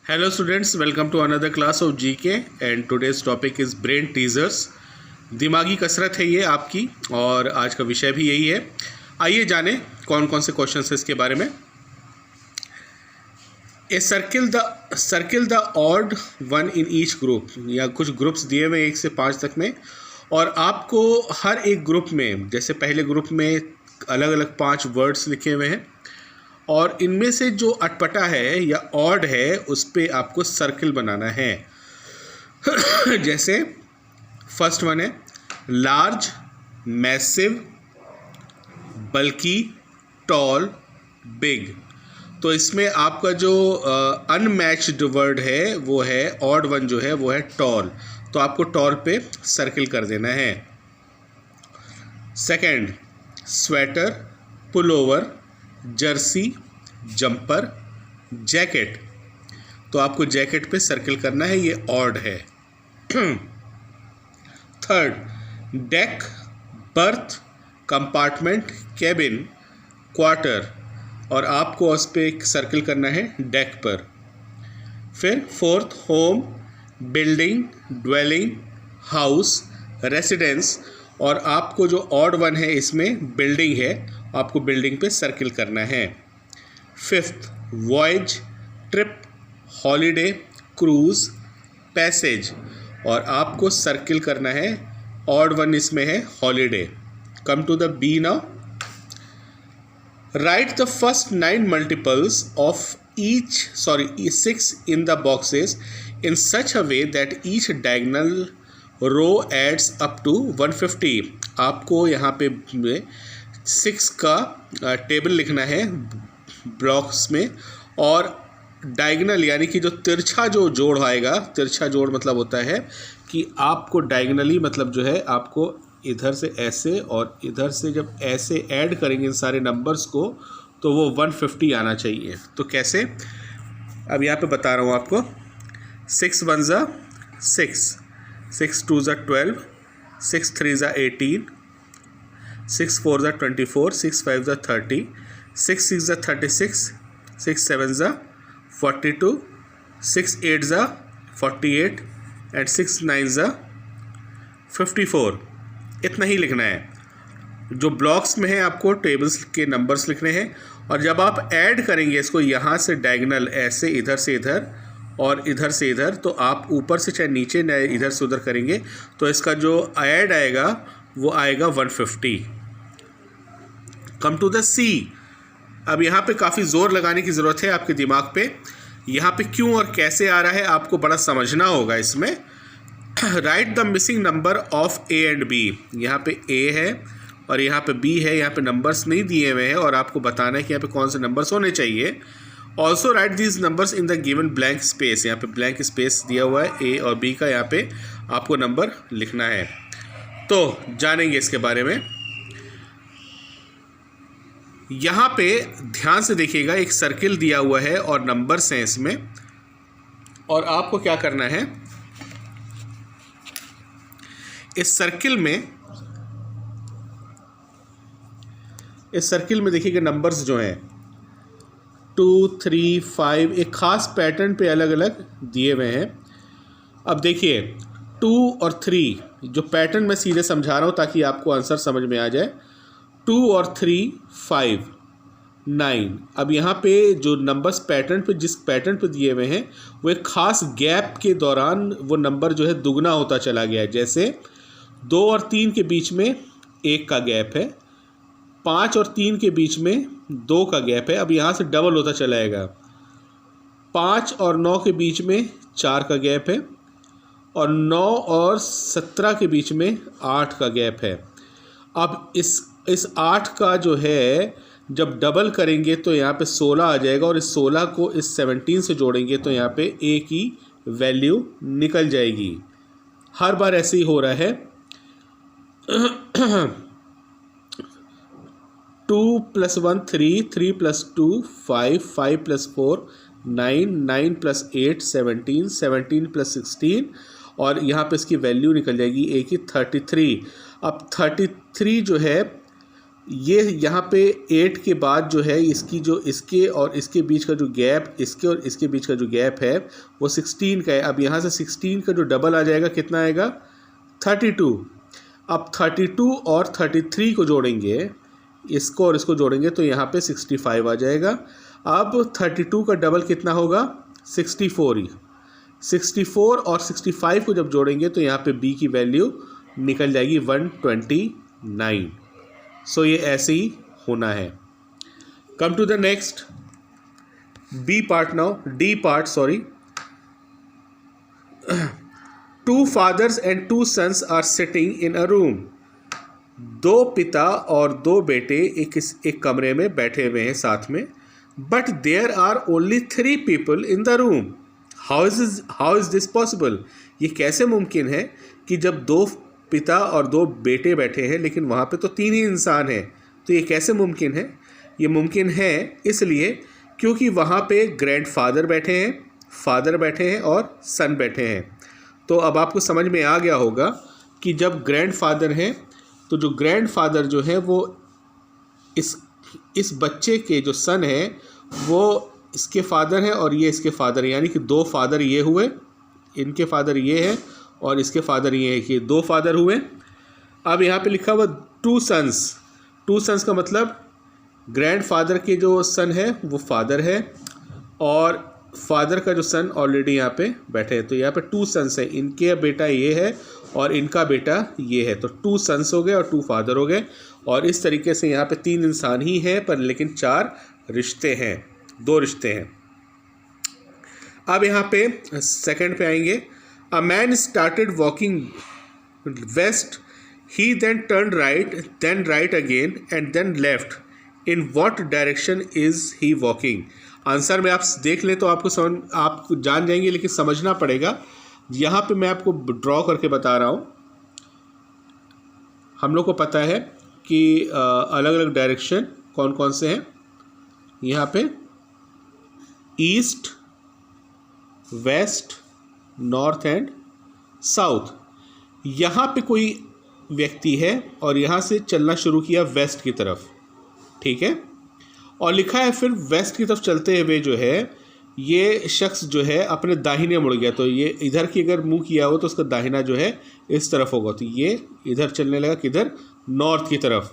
Hello students, welcome to another class of GK and today's topic is brain teasers। दिमागी कसरत है ये आपकी और आज का विषय भी यही है। आइए जानें कौन कौन से क्वेश्चन है इसके बारे में। A circle the odd one in each group, या कुछ ग्रुप्स दिए हुए 1 से 5 तक में, और आपको हर एक ग्रुप में, जैसे पहले ग्रुप में अलग अलग 5 वर्ड्स लिखे हुए हैं और इनमें से जो अटपटा है या ऑड है उस पर आपको सर्किल बनाना है। जैसे फर्स्ट वन है लार्ज, मैसिव, बल्कि, टॉल, बिग। तो इसमें आपका जो अनमैच्ड वर्ड है वो है, ऑड वन जो है वो है टॉल, तो आपको टॉल पे सर्किल कर देना है। Second sweater, pullover, Jersey, jumper, jacket, तो आपको जैकेट पे सर्किल करना है, ये ऑड है। Third deck, birth, compartment, cabin, quarter, और आपको उस पर एक सर्किल करना है डेक पर। फिर fourth home, building, dwelling, house, residence, और आपको जो ऑड वन है इसमें बिल्डिंग है, आपको बिल्डिंग पे सर्किल करना है। Fifth voyage, trip, holiday, cruise, passage, और आपको सर्किल करना है, ऑड वन इसमें है holiday. Come to the B now. Write the first 9 multiples of each 6 in the boxes in such a way that each diagonal row adds up to 150। आपको यहाँ पे 6 का टेबल लिखना है ब्लॉक्स में, और डायगोनल यानी कि जो तिरछा जो जोड़ आएगा, तिरछा जोड़ मतलब होता है कि आपको डायगोनली मतलब जो है आपको इधर से ऐसे और इधर से जब ऐसे ऐड करेंगे इन सारे नंबर्स को तो वो 150 आना चाहिए। तो कैसे, अब यहाँ पे बता रहा हूँ आपको। 6 1 ज़ा 6, 6 2 ज़ा 12, 6 3 ज़ा 18, 6 4 ज़ा 24, 6 5 ज़ा 30, 6 6 ज़ा 36, 6 7 ज़ा 42, 6 8 ज़ा 48 एंड 6 9 ज़ा 54। इतना ही लिखना है। जो ब्लॉक्स में है आपको टेबल्स के नंबर्स लिखने हैं, और जब आप ऐड करेंगे इसको यहाँ से डायगोनल ऐसे इधर से इधर और इधर से इधर, तो आप ऊपर से चाहे नीचे इधर से उधर करेंगे तो इसका जो ऐड आएगा वो आएगा 150। कम टू द सी। अब यहाँ पे काफ़ी ज़ोर लगाने की ज़रूरत है आपके दिमाग पे। यहाँ पे क्यों और कैसे आ रहा है आपको बड़ा समझना होगा इसमें। Write the missing number of A and B. यहाँ पे ए है और यहाँ पे बी है, यहाँ पे नंबर्स नहीं दिए हुए हैं और आपको बताना है कि यहाँ पे कौन से नंबर्स होने चाहिए। Also right these numbers in the given blank space. यहाँ पे ब्लैंक स्पेस दिया हुआ है ए और बी का, यहाँ पे आपको नंबर लिखना है। तो जानेंगे इसके बारे में। यहाँ पे ध्यान से देखिएगा, एक सर्किल दिया हुआ है और नंबर्स हैं इसमें, और आपको क्या करना है, इस सर्किल में देखिएगा नंबर्स जो हैं 2 3 5 एक खास पैटर्न पे अलग अलग दिए हुए हैं। अब देखिए 2 और 3 जो पैटर्न मैं सीधे समझा रहा हूँ ताकि आपको आंसर समझ में आ जाए। 2 और 3 5 9। अब यहाँ पे जो नंबर्स पैटर्न पे, जिस पैटर्न पे दिए हुए हैं वो एक खास गैप के दौरान वो नंबर जो है दुगना होता चला गया है। जैसे 2 और 3 के बीच में 1 का गैप है, 5 और 3 के बीच में 2 का गैप है, अब यहाँ से डबल होता चला जाएगा। 5 और 9 के बीच में 4 का गैप है, और 9 और 17 के बीच में 8 का गैप है। अब इस 8 का जो है जब डबल करेंगे तो यहाँ पे 16 आ जाएगा, और इस 16 को इस 17 से जोड़ेंगे तो यहाँ पे ए की वैल्यू निकल जाएगी। हर बार ऐसे ही हो रहा है। 2 + 1 3, 3 + 2 5, 5 + 4 9, 9 + 8 17, 17 + 16, और यहाँ पे इसकी वैल्यू निकल जाएगी ए की 33। अब 33 जो है ये यहाँ पे 8 के बाद जो है इसकी जो इसके और इसके बीच का जो गैप, इसके और इसके बीच का जो गैप है वो 16 का है। अब यहाँ से 16 का जो डबल आ जाएगा कितना आएगा 32। अब 32 और 33 को जोड़ेंगे, इसको और इसको जोड़ेंगे तो यहाँ पे 65 आ जाएगा। अब 32 का डबल कितना होगा 64 ही। 64 और 65 को जब जोड़ेंगे तो यहाँ पे b की वैल्यू निकल जाएगी 129। सो ये ऐसे ही होना है। Come to the next B part now, D part sorry. 2 fathers and 2 sons are sitting in a room. 2 पिता और 2 बेटे एक कमरे में बैठे हुए हैं साथ में। But there are only 3 people in the room. How is this possible? ये कैसे मुमकिन है कि जब 2 पिता और 2 बेटे बैठे हैं लेकिन वहाँ पे तो 3 ही इंसान हैं। तो ये कैसे मुमकिन है? ये मुमकिन है इसलिए क्योंकि वहाँ पे ग्रैंडफादर बैठे हैं, फादर बैठे हैं और सन बैठे हैं। तो अब आपको समझ में आ गया होगा कि जब ग्रैंडफादर हैं तो जो ग्रैंडफादर जो है वो इस बच्चे के जो सन है वो इसके फादर है और ये इसके फादर है, यानी कि 2 फादर ये हुए, इनके फादर ये है और इसके फादर ये है कि 2 फादर हुए। अब यहाँ पे लिखा हुआ 2 सन्स। 2 सन्स का मतलब ग्रैंडफादर के जो सन है वो फादर है और फादर का जो सन ऑलरेडी यहाँ पे बैठे हैं। तो यहाँ पे 2 सन्स हैं, इनके बेटा ये है और इनका बेटा ये है। तो 2 सन्स हो गए और 2 फादर हो गए। और इस तरीके से यहाँ पे 3 इंसान ही हैं पर लेकिन 4 रिश्ते हैं, 2 रिश्ते हैं। अब यहाँ पे सेकंड पे आएंगे। A man started walking west, he then turn right, then right again and then left. In what direction is he walking? Answer में आप देख लें तो आप जान जाएंगे, लेकिन समझना पड़ेगा। यहाँ पे मैं आपको ड्रॉ करके बता रहा हूँ। हम लोग को पता है कि अलग अलग डायरेक्शन कौन कौन से हैं। यहाँ पे east, west, north and south. यहाँ पे कोई व्यक्ति है और यहाँ से चलना शुरू किया वेस्ट की तरफ, ठीक है, और लिखा है फिर वेस्ट की तरफ चलते हुए जो है ये शख्स जो है अपने दाहिने मुड़ गया। तो ये इधर की अगर मुंह किया हो तो उसका दाहिना जो है इस तरफ होगा। तो ये इधर चलने लगा, किधर, नॉर्थ की तरफ।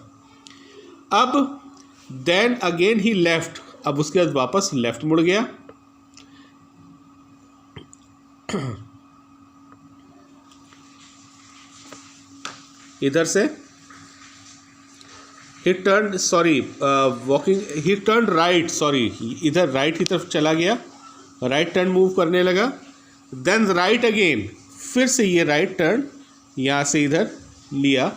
अब देन अगेन ही लेफ्ट, अब उसके बाद वापस लेफ्ट मुड़ गया। इधर से he turned right, इधर राइट की तरफ चला गया, राइट टर्न मूव करने लगा। देन राइट अगेन, फिर से ये राइट टर्न यहाँ से इधर लिया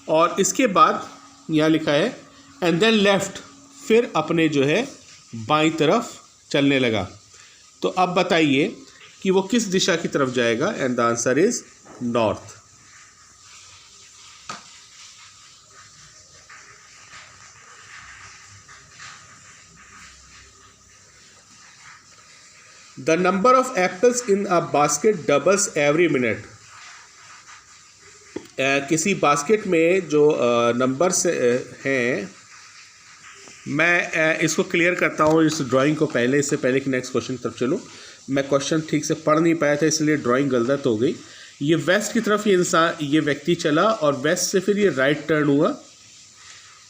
और इसके बाद यहाँ लिखा है एंड देन लेफ्ट, फिर अपने जो है बाईं तरफ चलने लगा। तो अब बताइए कि वो किस दिशा की तरफ जाएगा? And the answer is north. The number of apples in a basket doubles every minute. किसी बास्केट में जो नंबर्स हैं, मैं इसको क्लियर करता हूँ इस ड्राइंग को पहले, इससे पहले कि नेक्स्ट क्वेश्चन की तरफ चलूँ। मैं क्वेश्चन ठीक से पढ़ नहीं पाया था इसलिए ड्राइंग गलत हो गई। ये वेस्ट की तरफ ये व्यक्ति चला और वेस्ट से फिर ये राइट टर्न हुआ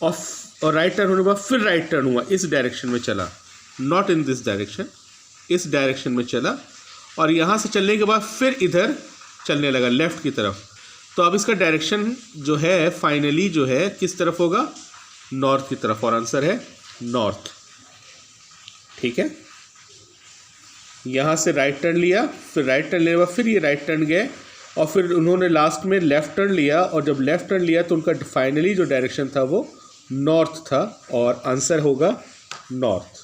और राइट टर्न होने के बाद फिर राइट टर्न हुआ, इस डायरेक्शन में चला, नॉट इन दिस डायरेक्शन, इस डायरेक्शन में चला और यहाँ से चलने के बाद फिर इधर चलने लगा लेफ़्ट की तरफ। तो अब इसका डायरेक्शन जो है फाइनली जो है किस तरफ होगा? नॉर्थ की तरफ, और आंसर है नॉर्थ। ठीक है, यहाँ से राइट टर्न लिया, फिर राइट टर्न लेने के बाद फिर ये राइट टर्न गए और फिर उन्होंने लास्ट में लेफ़्ट टर्न लिया और जब लेफ़्ट टर्न लिया तो उनका फाइनली जो डायरेक्शन था वो नॉर्थ था और आंसर होगा north.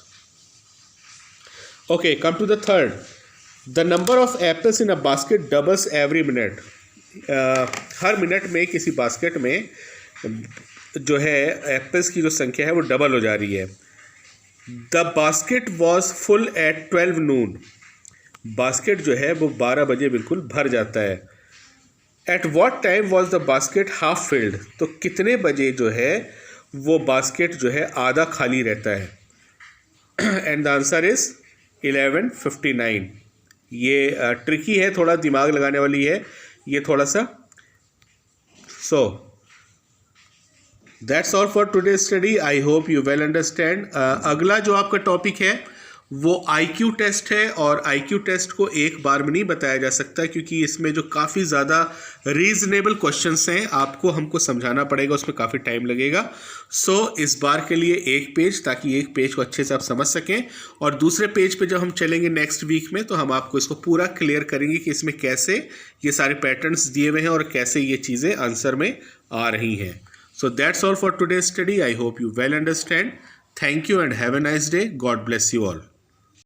Okay, come to the third. The number of apples in a basket doubles every minute. Her minute में किसी बास्केट में जो है एप्पल्स की जो संख्या है वो डबल हो जा रही है। The basket was full at 12 noon. Basket जो है वो 12 बजे बिल्कुल भर जाता है। At what time was the basket half filled? तो कितने बजे जो है वो बास्केट जो है आधा खाली रहता है। And the answer is 11:59। ये ट्रिकी है, थोड़ा दिमाग लगाने वाली है ये थोड़ा सा। So that's all for today study. I hope you well understand. अगला जो आपका टॉपिक है वो IQ टेस्ट है, और IQ टेस्ट को एक बार में नहीं बताया जा सकता क्योंकि इसमें जो काफ़ी ज़्यादा रीजनेबल क्वेश्चंस हैं आपको हमको समझाना पड़ेगा, उसमें काफ़ी टाइम लगेगा। सो इस बार के लिए एक पेज, ताकि एक पेज को अच्छे से आप समझ सकें, और दूसरे पेज पे जब हम चलेंगे नेक्स्ट वीक में तो हम आपको इसको पूरा क्लियर करेंगे कि इसमें कैसे ये सारे पैटर्न्स दिए हुए हैं और कैसे ये चीज़ें आंसर में आ रही हैं। So that's all for today's study. I hope you well understand. Thank you and have a nice day. God bless you all.